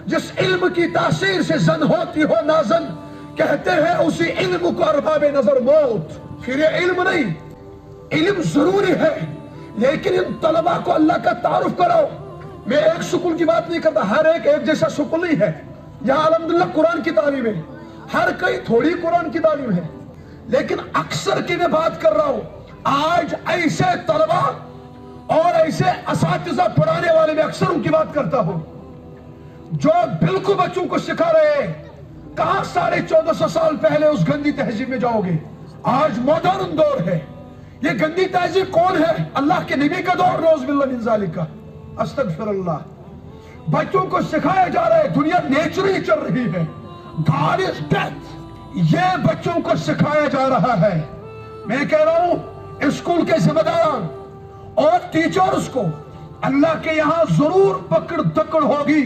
जिस इल्म की तासीर से जन होती हो नाजन, कहते हैं उसी इल्म को अरबाब नजर मौत। फिर ये इल्म नहीं, इल्म जरूरी है, लेकिन इन तलबा को अल्लाह का तारुफ कराओ। मैं एक स्कूल की बात नहीं करता, हर एक जैसा स्कूल ही है। यहाँ अल्हम्दुलिल्लाह कुरान की तालीम है, हर कहीं थोड़ी कुरान की तालीम है, लेकिन अक्सर की मैं बात कर रहा हूं। आज ऐसे तलबा और ऐसे असातिज़ा पढ़ाने वाले, मैं अक्सर उनकी बात करता हूं, जो बिल्कुल बच्चों को सिखा रहे हैं। कहां 1450 साल पहले उस गंदी तहजीब में जाओगे? आज मॉडर्न दौर है। ये गंदी तहजीब कौन है? अल्लाह के नबी का दौर, नौज़ुबिल्लाह मिन ज़ालिका, अस्तगफिरुल्लाह। बच्चों को सिखाया जा रहा है दुनिया नेचुरली चल रही है, गॉड इज डेथ, ये बच्चों को सिखाया जा रहा है। मैं कह रहा हूं स्कूल के जिम्मेदार और टीचर्स को अल्लाह के यहां जरूर पकड़ दकड़ होगी।